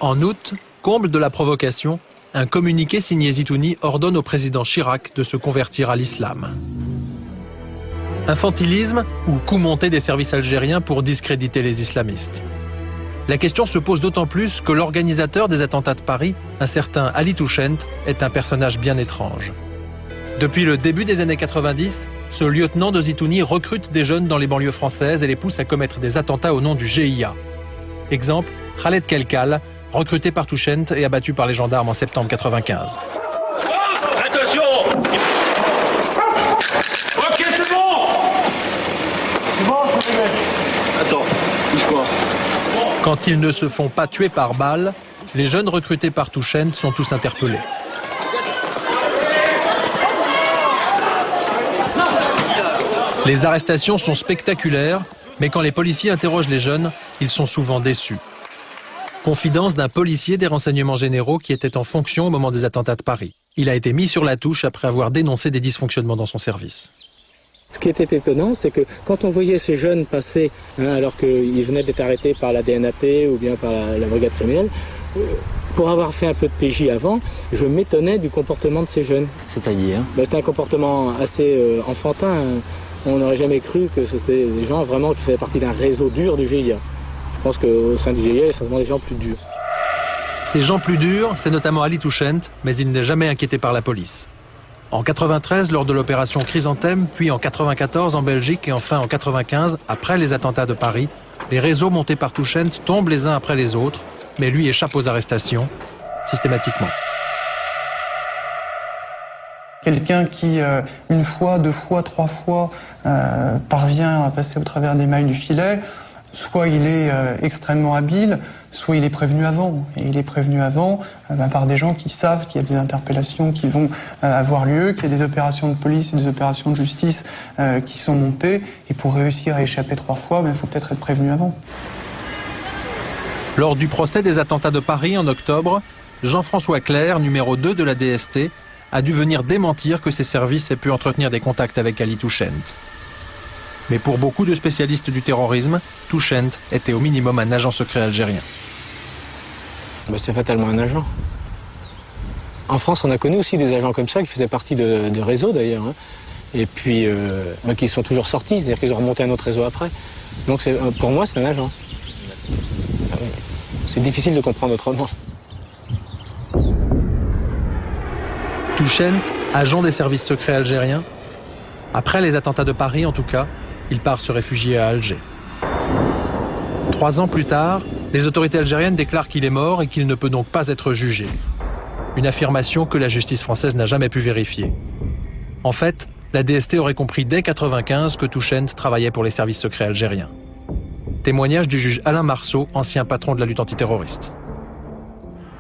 En août, comble de la provocation, un communiqué signé Zitouni ordonne au président Chirac de se convertir à l'islam. Infantilisme ou coup monté des services algériens pour discréditer les islamistes? La question se pose d'autant plus que l'organisateur des attentats de Paris, un certain Ali Touchent, est un personnage bien étrange. Depuis le début des années 90, ce lieutenant de Zitouni recrute des jeunes dans les banlieues françaises et les pousse à commettre des attentats au nom du GIA. Exemple, Khaled Kelkal, recruté par Touchent et abattu par les gendarmes en septembre 95. Attention! Ok, c'est bon! C'est bon, c'est bon. Attends, bouge-toi. Quand ils ne se font pas tuer par balles, les jeunes recrutés par Touchent sont tous interpellés. Les arrestations sont spectaculaires, mais quand les policiers interrogent les jeunes, ils sont souvent déçus. Confidence d'un policier des renseignements généraux qui était en fonction au moment des attentats de Paris. Il a été mis sur la touche après avoir dénoncé des dysfonctionnements dans son service. Ce qui était étonnant, c'est que quand on voyait ces jeunes passer, alors qu'ils venaient d'être arrêtés par la DNAT ou bien par la brigade criminelle, pour avoir fait un peu de PJ avant, je m'étonnais du comportement de ces jeunes. C'est-à-dire C'était un comportement assez enfantin. On n'aurait jamais cru que c'était des gens vraiment qui faisaient partie d'un réseau dur du GIA. Je pense qu'au sein du GIA, il y a certainement des gens plus durs. Ces gens plus durs, c'est notamment Ali Touchent, mais il n'est jamais inquiété par la police. En 93, lors de l'opération Chrysanthème, puis en 94 en Belgique et enfin en 95, après les attentats de Paris, les réseaux montés par Touchent tombent les uns après les autres, mais lui échappe aux arrestations, systématiquement. Quelqu'un qui, une fois, deux fois, trois fois, parvient à passer au travers des mailles du filet, soit il est extrêmement habile, soit il est prévenu avant. Et il est prévenu avant par des gens qui savent qu'il y a des interpellations qui vont avoir lieu, qu'il y a des opérations de police et des opérations de justice qui sont montées. Et pour réussir à échapper trois fois, il faut peut-être être prévenu avant. Lors du procès des attentats de Paris en octobre, Jean-François Clerc, numéro 2 de la DST, a dû venir démentir que ses services aient pu entretenir des contacts avec Ali Touchent. Mais pour beaucoup de spécialistes du terrorisme, Touchent était au minimum un agent secret algérien. C'est fatalement un agent. En France, on a connu aussi des agents comme ça qui faisaient partie de réseaux d'ailleurs. Et puis, qui sont toujours sortis, c'est-à-dire qu'ils ont remonté un autre réseau après. Donc pour moi, c'est un agent. C'est difficile de comprendre autrement. Touchent, agent des services secrets algériens. Après les attentats de Paris, en tout cas, il part se réfugier à Alger. 3 ans plus tard, les autorités algériennes déclarent qu'il est mort et qu'il ne peut donc pas être jugé. Une affirmation que la justice française n'a jamais pu vérifier. En fait, la DST aurait compris dès 1995 que Touchent travaillait pour les services secrets algériens. Témoignage du juge Alain Marceau, ancien patron de la lutte antiterroriste.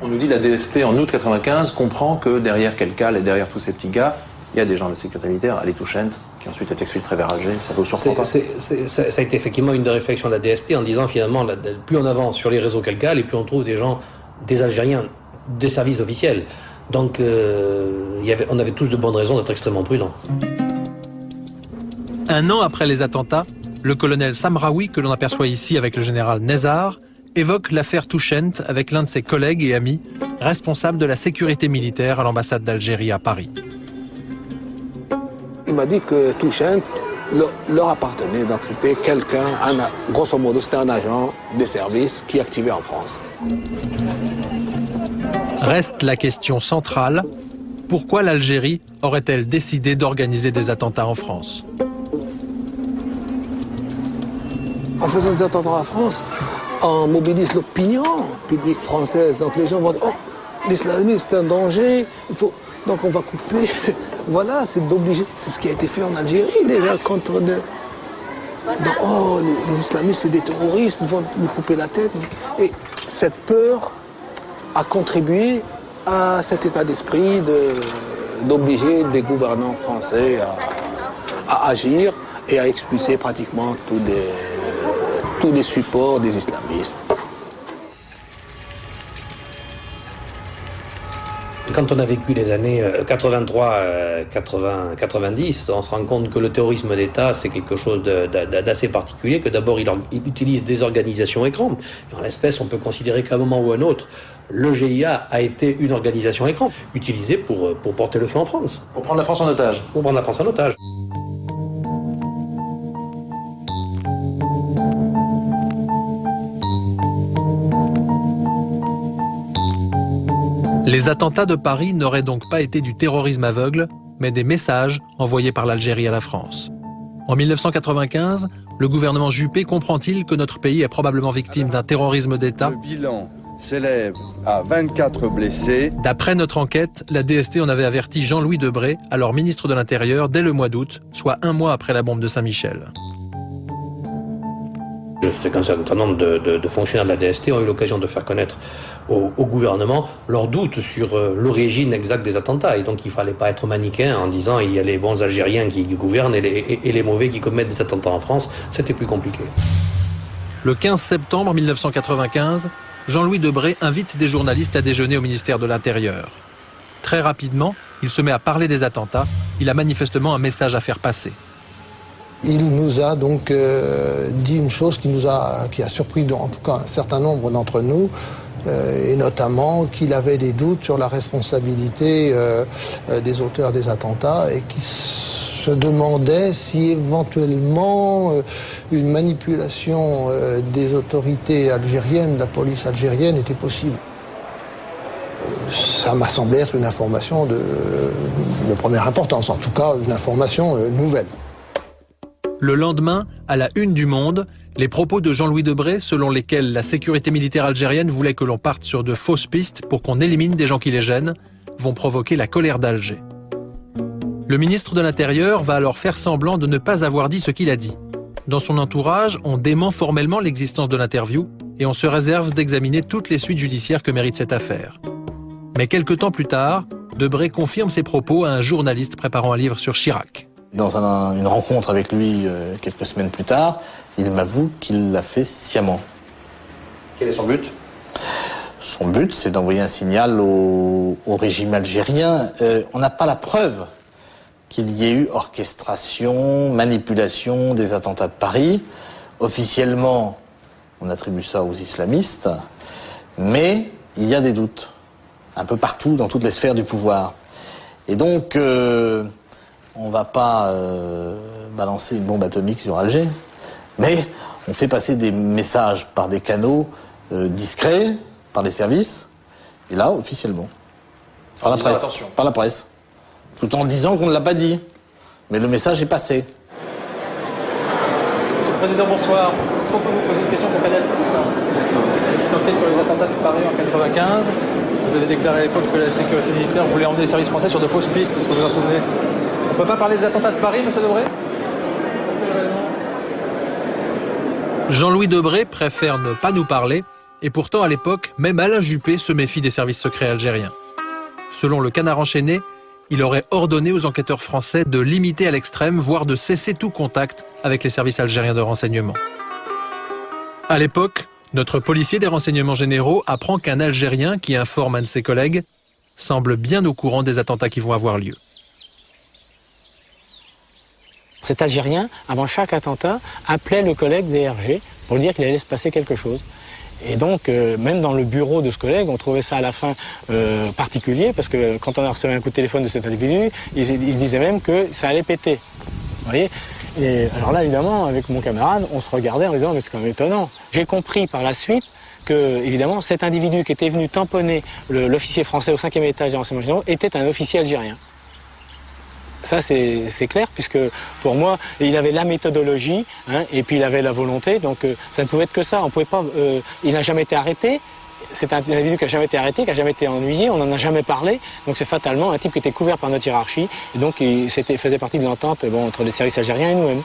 On nous dit la DST en août 1995 comprend que derrière Kelkal et derrière tous ces petits gars, il y a des gens de la sécurité militaire, Ali Touchent, qui ensuite est exfiltré vers Alger. Ça vous surprend pas? Ça a été effectivement une des réflexions de la DST en disant finalement, plus on avance sur les réseaux Kelkal et plus on trouve des gens, des Algériens, des services officiels. Donc on avait tous de bonnes raisons d'être extrêmement prudents. Un an après les attentats, le colonel Samraoui, que l'on aperçoit ici avec le général Nezar, évoque l'affaire Touchent avec l'un de ses collègues et amis, responsable de la sécurité militaire à l'ambassade d'Algérie à Paris. Il m'a dit que Touchent leur appartenait, donc c'était quelqu'un, grosso modo c'était un agent des services qui activait en France. Reste la question centrale, pourquoi l'Algérie aurait-elle décidé d'organiser des attentats en France? En faisant des attentats en France, on mobilise l'opinion publique française. Donc les gens vont dire, oh, l'islamisme c'est un danger, donc on va couper. Voilà, c'est d'obliger. C'est ce qui a été fait en Algérie déjà contre oh, les islamistes c'est des terroristes, ils vont nous couper la tête. Et cette peur a contribué à cet état d'esprit d'obliger les gouvernants français à agir et à expulser pratiquement tous les supports des islamistes. Quand on a vécu les années 83, 80, 90, on se rend compte que le terrorisme d'État, c'est quelque chose d'assez particulier, que d'abord il utilise des organisations écran. En l'espèce, on peut considérer qu'à un moment ou à un autre, le GIA a été une organisation écran, utilisée pour porter le feu en France. Pour prendre la France en otage. Pour prendre la France en otage. Les attentats de Paris n'auraient donc pas été du terrorisme aveugle, mais des messages envoyés par l'Algérie à la France. En 1995, le gouvernement Juppé comprend-il que notre pays est probablement victime d'un terrorisme d'État? Le bilan s'élève à 24 blessés. D'après notre enquête, la DST en avait averti Jean-Louis Debré, alors ministre de l'Intérieur, dès le mois d'août, soit un mois après la bombe de Saint-Michel. Je sais qu'un certain nombre de fonctionnaires de la DST ont eu l'occasion de faire connaître au gouvernement leurs doutes sur l'origine exacte des attentats. Et donc il ne fallait pas être manichéen en disant il y a les bons Algériens qui gouvernent et les mauvais qui commettent des attentats en France. C'était plus compliqué. Le 15 septembre 1995, Jean-Louis Debré invite des journalistes à déjeuner au ministère de l'Intérieur. Très rapidement, il se met à parler des attentats. Il a manifestement un message à faire passer. Il nous a donc dit une chose qui a surpris en tout cas un certain nombre d'entre nous, et notamment qu'il avait des doutes sur la responsabilité des auteurs des attentats et qui se demandait si éventuellement une manipulation des autorités algériennes, de la police algérienne, était possible. Ça m'a semblé être une information de première importance, en tout cas une information nouvelle. Le lendemain, à la une du Monde, les propos de Jean-Louis Debré, selon lesquels la sécurité militaire algérienne voulait que l'on parte sur de fausses pistes pour qu'on élimine des gens qui les gênent, vont provoquer la colère d'Alger. Le ministre de l'Intérieur va alors faire semblant de ne pas avoir dit ce qu'il a dit. Dans son entourage, on dément formellement l'existence de l'interview et on se réserve d'examiner toutes les suites judiciaires que mérite cette affaire. Mais quelque temps plus tard, Debré confirme ses propos à un journaliste préparant un livre sur Chirac. Dans une rencontre avec lui quelques semaines plus tard, il m'avoue qu'il l'a fait sciemment. Quel est son but? Son but, c'est d'envoyer un signal au régime algérien. On n'a pas la preuve qu'il y ait eu orchestration, manipulation des attentats de Paris. Officiellement, on attribue ça aux islamistes, mais il y a des doutes, un peu partout, dans toutes les sphères du pouvoir. Et donc, on ne va pas balancer une bombe atomique sur Alger, mais on fait passer des messages par des canaux discrets, par les services, et là, officiellement, par la presse. Attention. Par la presse. Tout en disant qu'on ne l'a pas dit, mais le message est passé. Monsieur le Président, bonsoir. Est-ce qu'on peut vous poser une question pour Canal+? Je enquête sur les attentats de Paris en 1995. Vous avez déclaré à l'époque que la sécurité militaire voulait emmener les services français sur de fausses pistes. Est-ce que vous vous en souvenez? On ne peut pas parler des attentats de Paris, monsieur Debré? Pour quelle raison? Jean-Louis Debré préfère ne pas nous parler, et pourtant à l'époque, même Alain Juppé se méfie des services secrets algériens. Selon le Canard enchaîné, il aurait ordonné aux enquêteurs français de limiter à l'extrême, voire de cesser tout contact avec les services algériens de renseignement. À l'époque, notre policier des renseignements généraux apprend qu'un Algérien qui informe un de ses collègues semble bien au courant des attentats qui vont avoir lieu. Cet Algérien, avant chaque attentat, appelait le collègue DRG pour lui dire qu'il allait se passer quelque chose. Et donc, même dans le bureau de ce collègue, on trouvait ça à la fin particulier, parce que quand on a reçu un coup de téléphone de cet individu, il se disait même que ça allait péter. Vous voyez? Et alors là, évidemment, avec mon camarade, on se regardait en disant, mais c'est quand même étonnant. J'ai compris par la suite que, évidemment, cet individu qui était venu tamponner l'officier français au 5e étage des renseignements généraux était un officier algérien. Ça, c'est clair, puisque pour moi, il avait la méthodologie, hein, et puis il avait la volonté, donc ça ne pouvait être que ça. On pouvait pas, il n'a jamais été arrêté, c'est un individu qui n'a jamais été arrêté, qui n'a jamais été ennuyé, on n'en a jamais parlé, donc c'est fatalement un type qui était couvert par notre hiérarchie, et donc il faisait partie de l'entente entre les services algériens et nous-mêmes.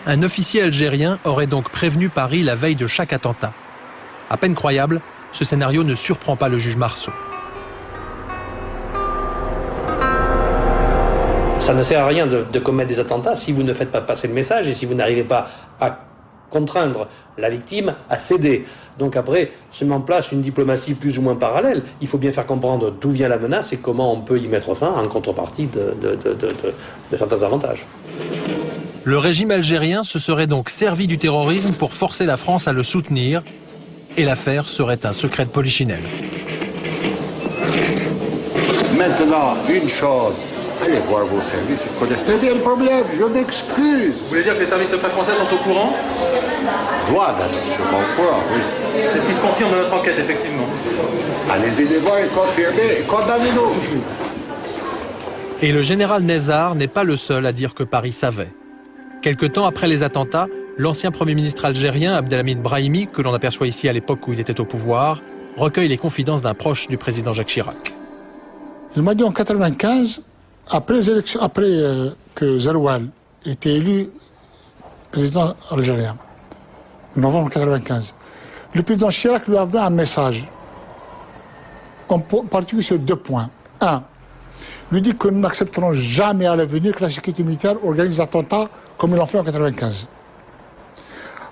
Un officier algérien aurait donc prévenu Paris la veille de chaque attentat. À peine croyable, ce scénario ne surprend pas le juge Marceau. Ça ne sert à rien de commettre des attentats si vous ne faites pas passer le message et si vous n'arrivez pas à contraindre la victime à céder. Donc après, se met en place une diplomatie plus ou moins parallèle. Il faut bien faire comprendre d'où vient la menace et comment on peut y mettre fin en contrepartie de certains avantages. Le régime algérien se serait donc servi du terrorisme pour forcer la France à le soutenir, et l'affaire serait un secret de polichinelle. Maintenant, une chose, allez voir vos services, ils connaissent très bien le problème, je m'excuse. Vous voulez dire que les services secrets français sont au courant? Doivent être sûrement au courant, oui. C'est ce qui se confirme dans notre enquête, effectivement. Allez-y les voir et confirmez et condamnez-nous. Et le général Nezzar n'est pas le seul à dire que Paris savait. Quelque temps après les attentats, l'ancien Premier ministre algérien Abdelhamid Brahimi, que l'on aperçoit ici à l'époque où il était au pouvoir, recueille les confidences d'un proche du président Jacques Chirac. Il m'a dit en 1995, après que Zeroual était élu président algérien, en novembre 1995, le président Chirac lui a envoyé un message, en particulier sur 2 points. 1. Lui dit que nous n'accepterons jamais à l'avenir que la sécurité militaire organise des attentats comme ils l'ont fait en 1995.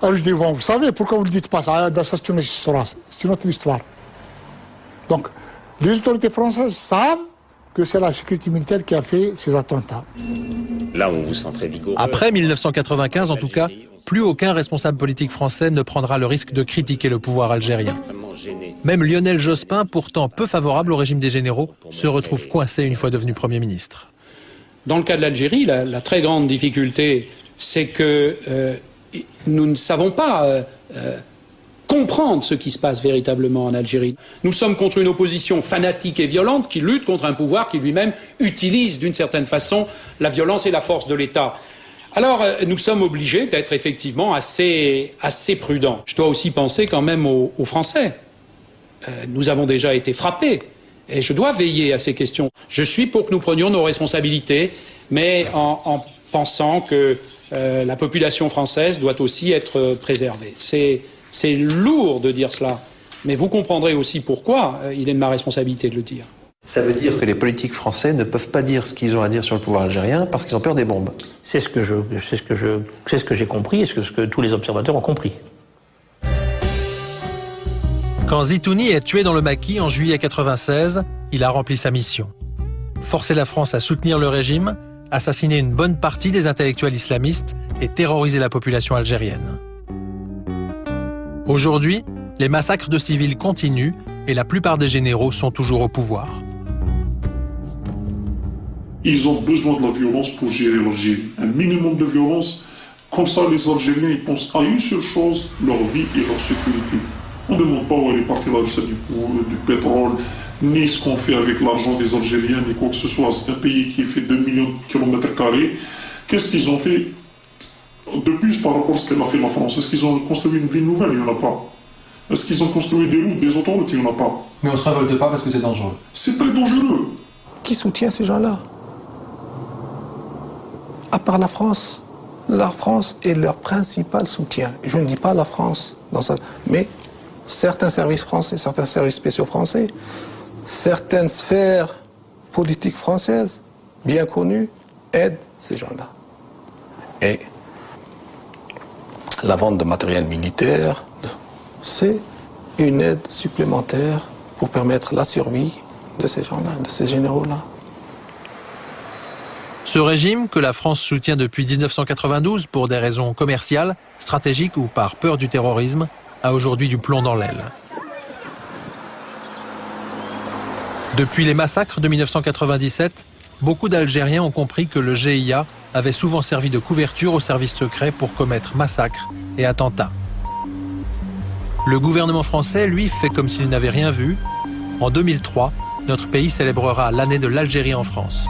Alors je dis, bon, vous savez, pourquoi vous ne le dites pas ça? C'est une autre histoire. Donc, les autorités françaises savent que c'est la sécurité militaire qui a fait ces attentats. Là, on vous sent très vigoureux. Après 1995, en tout cas, plus aucun responsable politique français ne prendra le risque de critiquer le pouvoir algérien. Même Lionel Jospin, pourtant peu favorable au régime des généraux, se retrouve coincé une fois devenu Premier ministre. Dans le cas de l'Algérie, la très grande difficulté, c'est que nous ne savons pas comprendre ce qui se passe véritablement en Algérie. Nous sommes contre une opposition fanatique et violente qui lutte contre un pouvoir qui lui-même utilise d'une certaine façon la violence et la force de l'État. Alors, nous sommes obligés d'être effectivement assez prudents. Je dois aussi penser quand même aux Français. Nous avons déjà été frappés et je dois veiller à ces questions. Je suis pour que nous prenions nos responsabilités, mais en pensant que la population française doit aussi être préservée. C'est lourd de dire cela, mais vous comprendrez aussi pourquoi il est de ma responsabilité de le dire. Ça veut dire que les politiques français ne peuvent pas dire ce qu'ils ont à dire sur le pouvoir algérien parce qu'ils ont peur des bombes. C'est ce que j'ai compris et ce que tous les observateurs ont compris. Quand Zitouni est tué dans le maquis en juillet 1996, il a rempli sa mission. Forcer la France à soutenir le régime, assassiner une bonne partie des intellectuels islamistes et terroriser la population algérienne. Aujourd'hui, les massacres de civils continuent et la plupart des généraux sont toujours au pouvoir. Ils ont besoin de la violence pour gérer l'Algérie. Un minimum de violence, comme ça les Algériens ils pensent à une seule chose, leur vie et leur sécurité. On ne demande pas où elle est partie la recette du pétrole, ni ce qu'on fait avec l'argent des Algériens, ni quoi que ce soit. C'est un pays qui fait 2 millions de kilomètres carrés. Qu'est-ce qu'ils ont fait de plus par rapport à ce qu'elle a fait la France? Est-ce qu'ils ont construit une ville nouvelle? Il n'y en a pas. Est-ce qu'ils ont construit des routes, des autoroutes? Il n'y en a pas. Mais on ne se révolte pas parce que c'est dangereux. C'est très dangereux. Qui soutient ces gens-là? À part la France. La France est leur principal soutien. Je ne dis pas la France, mais certains services français, certains services spéciaux français, certaines sphères politiques françaises, bien connues, aident ces gens-là. Et la vente de matériel militaire, c'est une aide supplémentaire pour permettre la survie de ces gens-là, de ces généraux-là. Ce régime, que la France soutient depuis 1992 pour des raisons commerciales, stratégiques ou par peur du terrorisme, a aujourd'hui du plomb dans l'aile. Depuis les massacres de 1997, beaucoup d'Algériens ont compris que le GIA avait souvent servi de couverture aux services secrets pour commettre massacres et attentats. Le gouvernement français, lui, fait comme s'il n'avait rien vu. En 2003, notre pays célébrera l'année de l'Algérie en France.